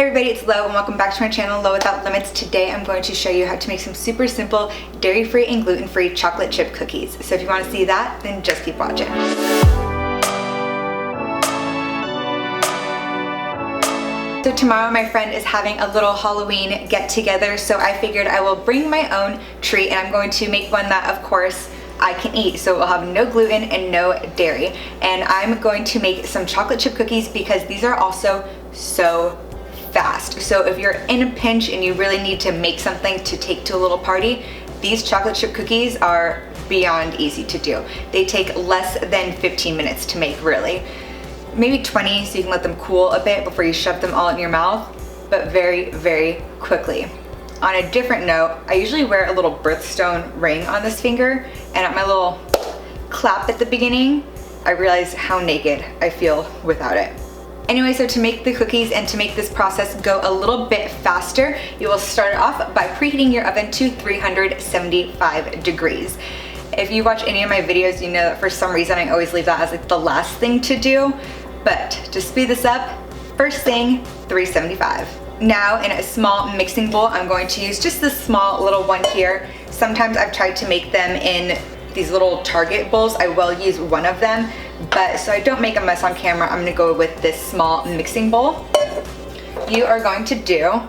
Hey everybody, it's Lo and welcome back to my channel, Lo Without Limits. Today I'm going to show you how to make some super simple dairy-free and gluten-free chocolate chip cookies. So if you want to see that, then just keep watching. So tomorrow my friend is having a little Halloween get-together, so I figured I will bring my own treat, and I'm going to make one that, of course, I can eat. So it will have no gluten and no dairy. And I'm going to make some chocolate chip cookies because these are also so fast. So if you're in a pinch and you really need to make something to take to a little party, these chocolate chip cookies are beyond easy to do. They take less than 15 minutes to make, really. Maybe 20, so you can let them cool a bit before you shove them all in your mouth, but very, very quickly. On a different note, I usually wear a little birthstone ring on this finger, and at my little clap at the beginning, I realize how naked I feel without it. Anyway, so to make the cookies and to make this process go a little bit faster, you will start off by preheating your oven to 375 degrees. If you watch any of my videos, you know that for some reason I always leave that as like the last thing to do, but to speed this up, first thing, 375. Now in a small mixing bowl, I'm going to use just this small little one here. Sometimes I've tried to make them in these little Target bowls. I will use one of them, but so I don't make a mess on camera, I'm gonna go with this small mixing bowl. You are going to do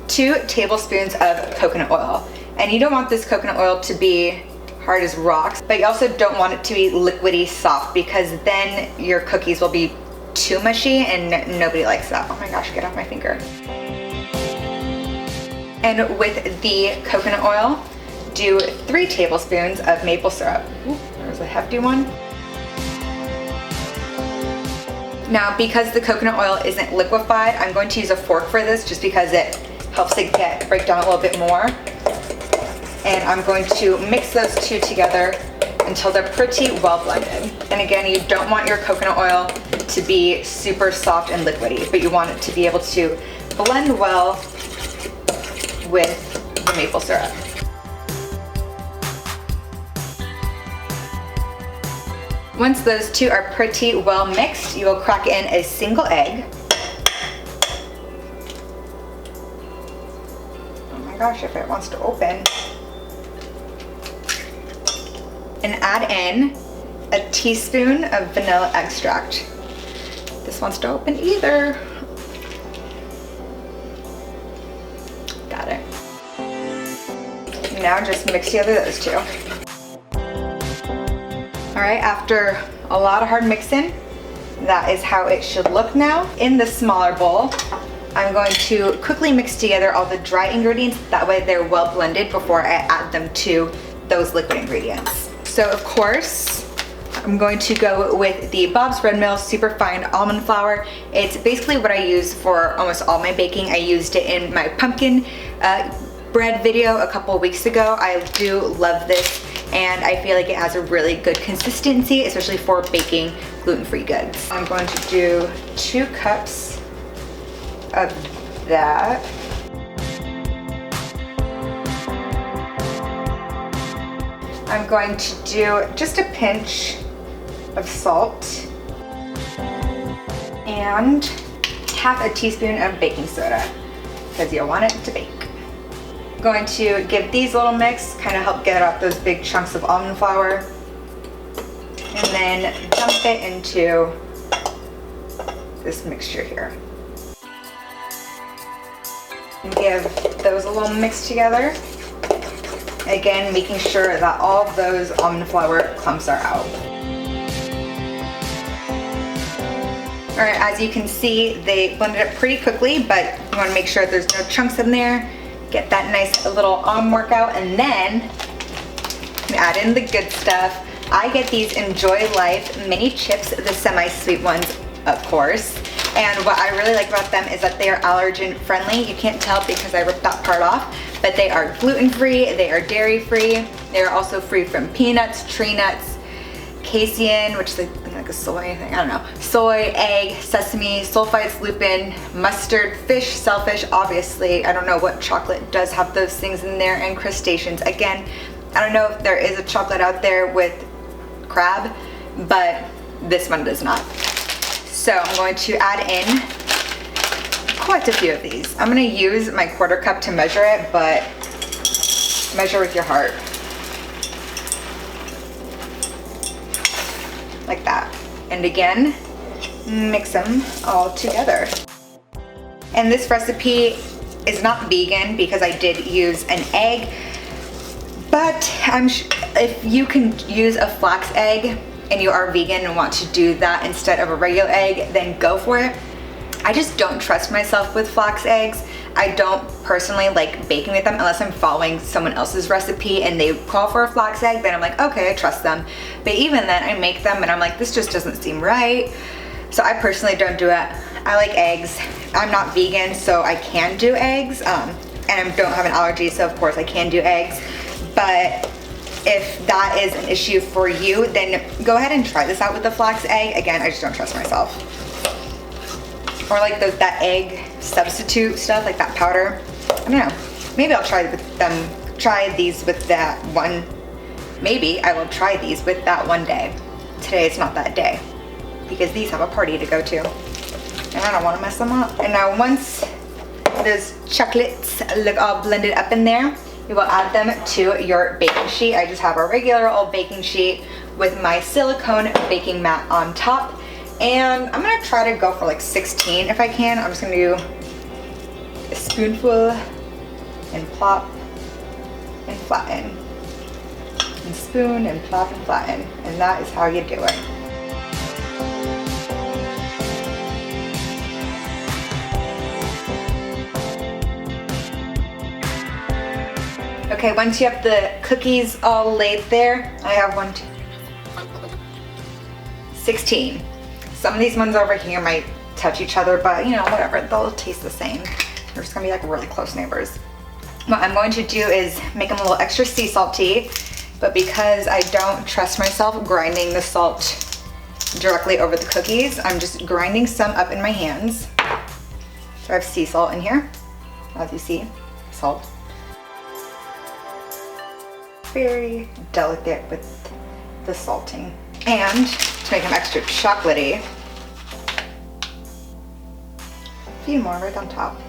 2 tablespoons of coconut oil. And you don't want this coconut oil to be hard as rocks, but you also don't want it to be liquidy soft, because then your cookies will be too mushy and nobody likes that. Oh my gosh, get off my finger. And with the coconut oil, do 3 tablespoons of maple syrup. Ooh, there's a hefty one. Now, because the coconut oil isn't liquefied, I'm going to use a fork for this just because it helps it break down a little bit more. And I'm going to mix those two together until they're pretty well blended. And again, you don't want your coconut oil to be super soft and liquidy, but you want it to be able to blend well with the maple syrup. Once those two are pretty well mixed, you will crack in a single egg. Oh my gosh, if it wants to open. And add in a teaspoon of vanilla extract. This wants to open either. Got it. Now just mix together those two. All right, after a lot of hard mixing, that is how it should look now. In the smaller bowl, I'm going to quickly mix together all the dry ingredients. That way they're well blended before I add them to those liquid ingredients. So of course, I'm going to go with the Bob's Red Mill Superfine Almond Flour. It's basically what I use for almost all my baking. I used it in my pumpkin bread video a couple weeks ago. I do love this, and I feel like it has a really good consistency, especially for baking gluten-free goods. I'm going to do 2 cups of that. I'm going to do just a pinch of salt and half a teaspoon of baking soda, because you'll want it to bake. I'm going to give these a little mix, kind of help get out those big chunks of almond flour, and then dump it into this mixture here. And give those a little mix together. Again, making sure that all of those almond flour clumps are out. All right, as you can see, they blended it pretty quickly, but you want to make sure there's no chunks in there. Get that nice little almond workout, and then add in the good stuff. I get these Enjoy Life mini chips, the semi-sweet ones, of course. And what I really like about them is that they are allergen friendly. You can't tell because I ripped that part off, but they are gluten-free, they are dairy-free. They are also free from peanuts, tree nuts, casein, which is like a soy thing, I don't know. Soy, egg, sesame, sulfites, lupin, mustard, fish, shellfish, obviously. I don't know what chocolate does have those things in there, and crustaceans. Again, I don't know if there is a chocolate out there with crab, but this one does not. So I'm going to add in quite a few of these. I'm gonna use my quarter cup to measure it, but measure with your heart. Like that. And again, mix them all together. And this recipe is not vegan because I did use an egg, but if you can use a flax egg and you are vegan and want to do that instead of a regular egg, then go for it. I just don't trust myself with flax eggs. I don't personally like baking with them unless I'm following someone else's recipe and they call for a flax egg, then I'm like, okay, I trust them. But even then, I make them and I'm like, this just doesn't seem right. So I personally don't do it. I like eggs. I'm not vegan, so I can do eggs. And I don't have an allergy, so of course I can do eggs. But if that is an issue for you, then go ahead and try this out with the flax egg. Again, I just don't trust myself. Or like that egg substitute stuff, like that powder. I don't know. Maybe I'll try these with that one. Maybe I will try these with that one day. Today it's not that day because these have a party to go to and I don't want to mess them up. And now once those chocolates look all blended up in there, you will add them to your baking sheet. I just have a regular old baking sheet with my silicone baking mat on top. And I'm gonna try to go for like 16 if I can. I'm just gonna do a spoonful and plop and flatten. And spoon and plop and flatten. And that is how you do it. Okay, once you have the cookies all laid there, I have 16. Some of these ones over here might touch each other, but you know, whatever, they'll taste the same. They're just gonna be like really close neighbors. What I'm going to do is make them a little extra sea salty, but because I don't trust myself grinding the salt directly over the cookies, I'm just grinding some up in my hands. So I have sea salt in here, as you see, salt. Very delicate with the salting. And to make them extra chocolatey, a few more right on top.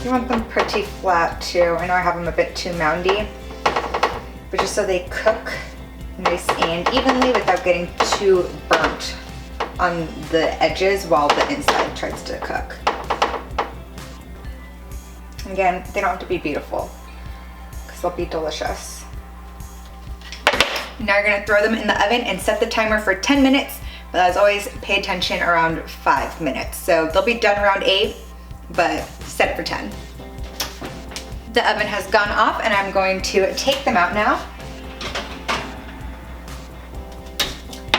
You want them pretty flat too. I know I have them a bit too moundy, but just so they cook nice and evenly without getting too burnt on the edges while the inside tries to cook. Again, they don't have to be beautiful because they'll be delicious. Now you're gonna throw them in the oven and set the timer for 10 minutes, but as always, pay attention around 5 minutes. So they'll be done around 8, but set it for 10. The oven has gone off and I'm going to take them out now.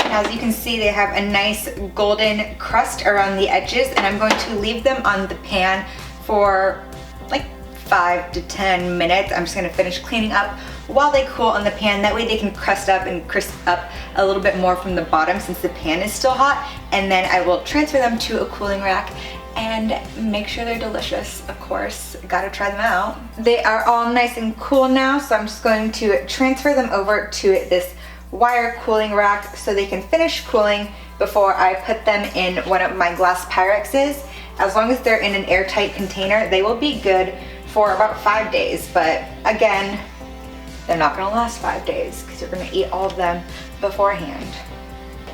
As you can see, they have a nice golden crust around the edges, and I'm going to leave them on the pan for like 5 to 10 minutes. I'm just gonna finish cleaning up while they cool on the pan. That way they can crust up and crisp up a little bit more from the bottom since the pan is still hot. And then I will transfer them to a cooling rack and make sure they're delicious, of course. Gotta try them out. They are all nice and cool now, so I'm just going to transfer them over to this wire cooling rack so they can finish cooling before I put them in one of my glass Pyrexes. As long as they're in an airtight container, they will be good for about 5 days. But again, they're not gonna last 5 days because you're gonna eat all of them beforehand.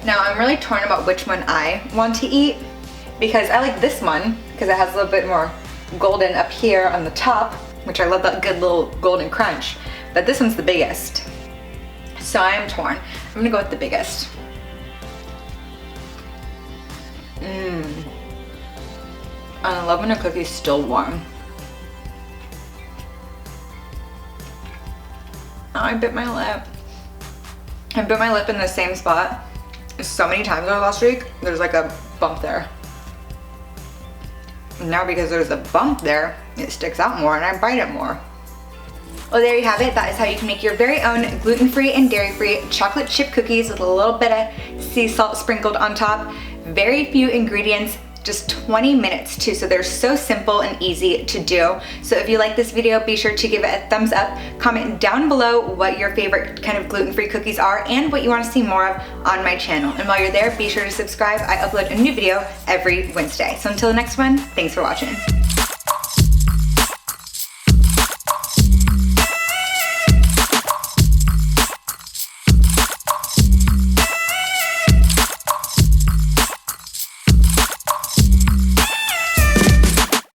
Now I'm really torn about which one I want to eat because I like this one because it has a little bit more golden up here on the top, which I love that good little golden crunch. But this one's the biggest. So I am torn. I'm gonna go with the biggest. I love when a cookie's still warm. Oh, I bit my lip. I bit my lip in the same spot so many times over last week. There's like a bump there. And now because there's a bump there, it sticks out more and I bite it more. Well, there you have it. That is how you can make your very own gluten-free and dairy-free chocolate chip cookies with a little bit of sea salt sprinkled on top. Very few ingredients, just 20 minutes too, so they're so simple and easy to do. So if you like this video, be sure to give it a thumbs up, comment down below what your favorite kind of gluten-free cookies are and what you want to see more of on my channel. And while you're there, be sure to subscribe. I upload a new video every Wednesday. So until the next one, thanks for watching.